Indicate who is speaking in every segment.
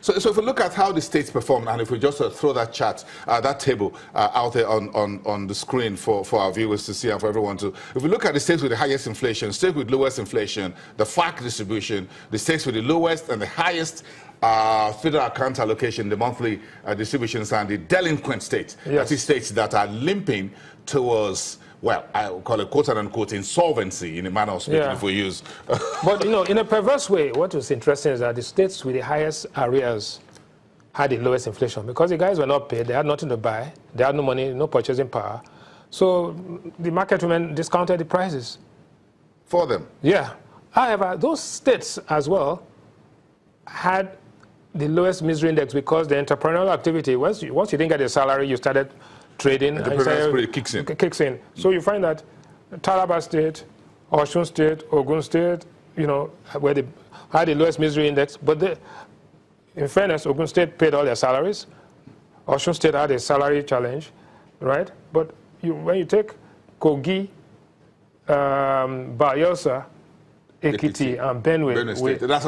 Speaker 1: So if we look at how the states performed, and if we just throw that chart, that table out there on the screen for our viewers to see and for everyone to, if we look at the states with the highest inflation, states with lowest inflation, the FAAC distribution, the states with the lowest and the highest federal account allocation, the monthly distributions, and the delinquent states, that is states that are limping towards, well, I would call it quote-unquote insolvency in a manner of speaking, if we use.
Speaker 2: But, you know, in a perverse way, what was interesting is that the states with the highest arrears had the lowest inflation because the guys were not paid, they had nothing to buy, they had no money, no purchasing power. So the market women discounted the prices.
Speaker 1: For them?
Speaker 2: Yeah. However, those states as well had the lowest misery index because the entrepreneurial activity, once you didn't get a salary, you started trading.
Speaker 1: The spirit kicks in.
Speaker 2: Kicks in. So you find that Taraba State, Osun State, Ogun State, you know, where they had the lowest misery index. But in fairness, Ogun State paid all their salaries. Osun State had a salary challenge, right? But when you take Kogi, Bayelsa, Ekiti, and Benue,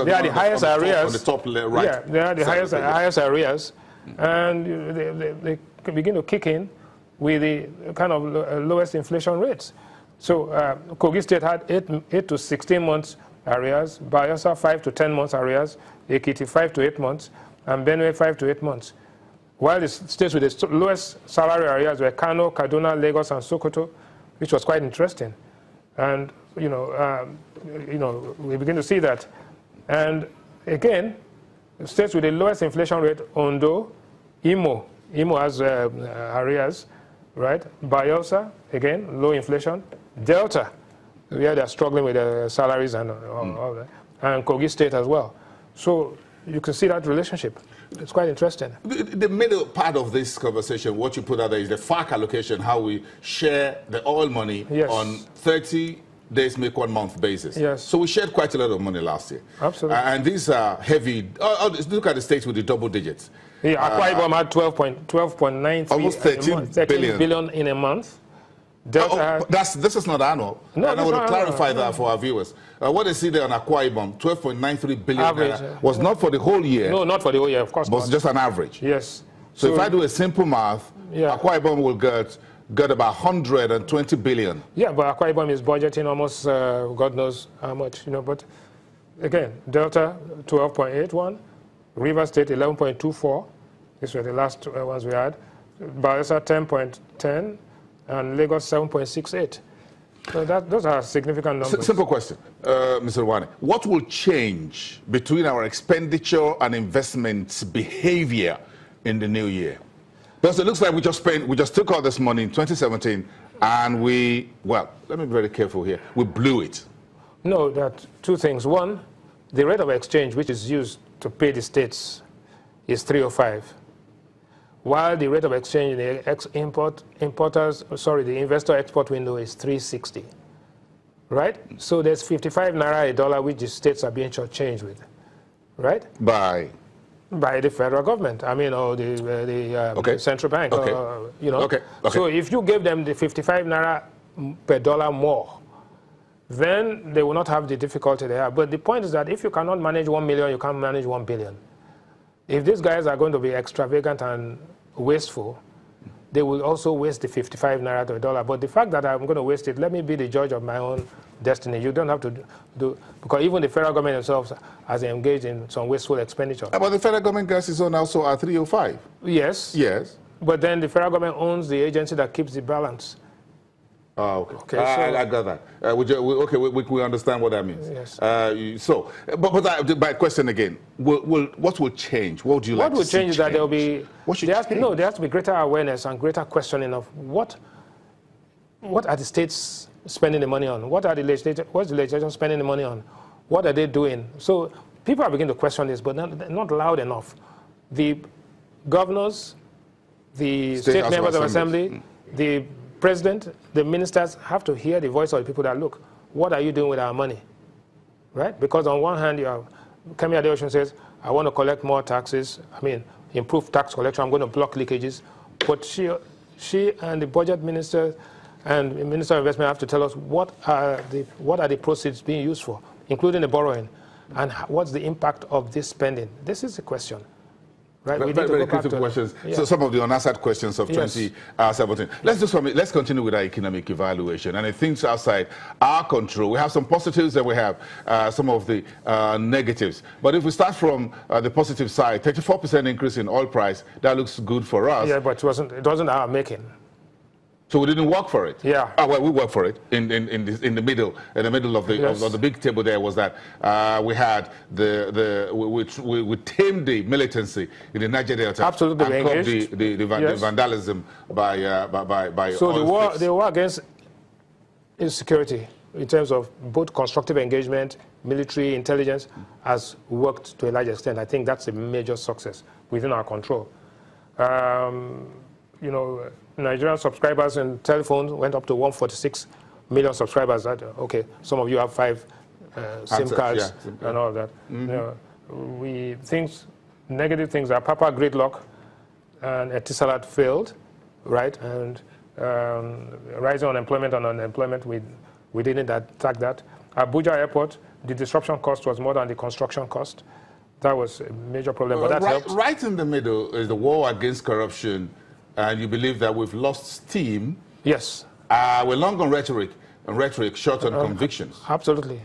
Speaker 2: they are the highest arrears.
Speaker 1: On the top right.
Speaker 2: Yeah, they are the highest arrears. And they begin to kick in with the kind of lowest inflation rates. So Kogi State had 8 to 16 months arrears, Bayelsa 5 to 10 months arrears, Ekiti 5 to 8 months, and Benue 5 to 8 months. While the states with the lowest salary arrears were Kano, Kaduna, Lagos, and Sokoto, which was quite interesting. And you know, we begin to see that. And again, states with the lowest inflation rate: Ondo, Imo has arrears, right? Bayelsa, again, low inflation. Delta, where they're struggling with their salaries and all that. And Kogi State as well. So you can see that relationship. It's quite interesting.
Speaker 1: The middle part of this conversation, what you put out there is the FAAC allocation, how we share the oil money on 30 days, make 1 month basis.
Speaker 2: Yes.
Speaker 1: So we shared quite a lot of money last year.
Speaker 2: Absolutely.
Speaker 1: And these are heavy. Look at the states with the double digits.
Speaker 2: Yeah, Akwa Ibom had 12.93
Speaker 1: almost 13
Speaker 2: billion in a month. Delta
Speaker 1: this is not annual.
Speaker 2: No,
Speaker 1: and I want to clarify that for our viewers. What they see there on Akwa Ibom, 12.93 billion
Speaker 2: average,
Speaker 1: was not for the whole year.
Speaker 2: No, not for the whole year, of course.
Speaker 1: But just an average.
Speaker 2: Yes.
Speaker 1: So if I do a simple math, Akwa Ibom will get about 120 billion.
Speaker 2: Yeah, but Akwa Ibom is budgeting almost God knows how much, you know. But again, Delta 12.81, River State 11.24. These were the last ones we had. Bayelsa 10.10. And Lagos 7.68. So those are significant numbers.
Speaker 1: Simple question, Mr. Wani. What will change between our expenditure and investments behavior in the new year? Because it looks like we just took all this money in 2017 and well, let me be very careful here, we blew it.
Speaker 2: No, there are two things. One, the rate of exchange which is used to pay the states is 305. While the rate of exchange in the investor export window is 360, right? So there's 55 naira a dollar which the states are being shortchanged with, right?
Speaker 1: By
Speaker 2: the federal government, I mean, or the central bank, you know. So if you give them the 55 naira per dollar more, then they will not have the difficulty they have. But the point is that if you cannot manage 1 million, you can't manage 1 billion. If these guys are going to be extravagant and wasteful, they will also waste the 55 naira to a dollar. But the fact that I'm going to waste it, let me be the judge of my own destiny. You don't have to do, because even the federal government themselves has engaged in some wasteful expenditure.
Speaker 1: But the federal government gas is on also at 305.
Speaker 2: Yes.
Speaker 1: Yes.
Speaker 2: But then the federal government owns the agency that keeps the balance.
Speaker 1: Oh, okay. I got that. We understand what that means.
Speaker 2: Yes.
Speaker 1: But my question again, what will change? What would you like to see?
Speaker 2: What will change is that there will be...
Speaker 1: there
Speaker 2: has to be greater awareness and greater questioning of what are the states spending the money on? What's the legislation spending the money on? What are they doing? So people are beginning to question this, but not loud enough. The governors, the state members of assembly, the president, the ministers have to hear the voice of the people that, look, what are you doing with our money? Right? Because on one hand, you have Kemi Adeosun says, I want to collect more taxes, improve tax collection, I'm going to block leakages. But she and the budget minister and the Minister of Investment have to tell us what are the proceeds being used for, including the borrowing, and what's the impact of this spending. This is the question. Right?
Speaker 1: Very critical questions.
Speaker 2: Yeah.
Speaker 1: So some of the unanswered questions of 2017. Let's continue with our economic evaluation. And things outside our control. We have some positives and we have some of the negatives. But if we start from the positive side, 34% increase in oil price, that looks good for us.
Speaker 2: Yeah, but it wasn't our making.
Speaker 1: So we didn't work for it.
Speaker 2: Yeah.
Speaker 1: Well, we worked for it. In the middle of the big table there was that we had we tamed the militancy in the Niger Delta.
Speaker 2: Absolutely,
Speaker 1: and curbed the vandalism by
Speaker 2: so the war against insecurity in terms of both constructive engagement, military intelligence has worked to a large extent. I think that's a major success within our control. You know, Nigerian subscribers and telephones went up to 146 million subscribers. Okay, some of you have 5 SIM cards and all that. Mm-hmm. You know, negative things are Papa gridlock and Etisalat failed, right? And rising unemployment and unemployment, we didn't attack that. Abuja Airport, the disruption cost was more than the construction cost. That was a major problem, but that helped.
Speaker 1: Right in the middle is the war against corruption. And you believe that we've lost steam?
Speaker 2: Yes.
Speaker 1: We're long on rhetoric, short on convictions.
Speaker 2: Absolutely.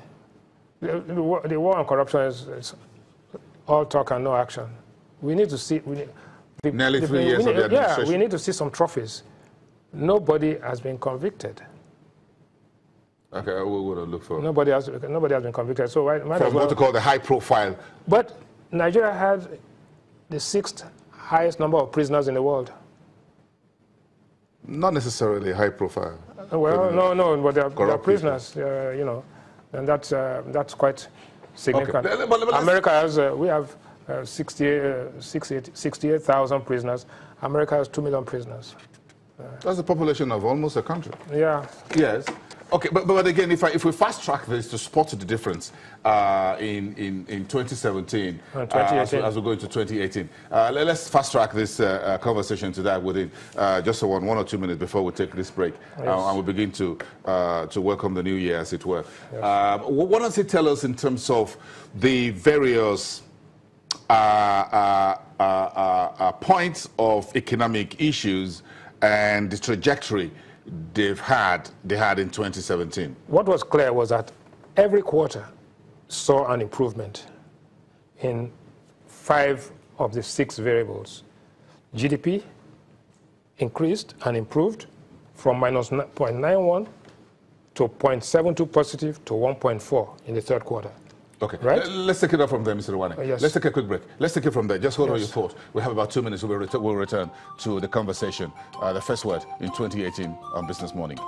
Speaker 2: The war on corruption is all talk and no action. We need to see...
Speaker 1: Nearly 3 years of the administration.
Speaker 2: Yeah, we need to see some trophies. Nobody has been convicted.
Speaker 1: Okay, we will look for...
Speaker 2: Nobody has been convicted. So might
Speaker 1: from what you call the high profile.
Speaker 2: But Nigeria had the 6th highest number of prisoners in the world.
Speaker 1: Not necessarily high profile.
Speaker 2: Well, no, but they're prisoners, you know, and that's quite significant. Okay. But America has, we have 68,000 prisoners. America has 2 million prisoners.
Speaker 1: That's the population of almost a country.
Speaker 2: Yeah.
Speaker 1: Yes. Okay, but again, if we fast track this to spot the difference in 2017 as we go into 2018, let's fast track this conversation to that within just 1 or 2 minutes before we take this break, and we begin to welcome the new year, as it were. Yes. What does it tell us in terms of the various points of economic issues and the trajectory they had in 2017?
Speaker 2: What was clear was that every quarter saw an improvement in 5 of the 6 variables. GDP increased and improved from minus 0.91 to 0.72 positive to 1.4 in the 3rd quarter.
Speaker 1: Okay,
Speaker 2: right?
Speaker 1: Let's take it up from there, Mr. Rwane.
Speaker 2: Yes.
Speaker 1: Let's take a quick break. Let's take it from there. Just hold on your thoughts. We have about 2 minutes. We'll return to the conversation. The first word in 2018 on Business Morning.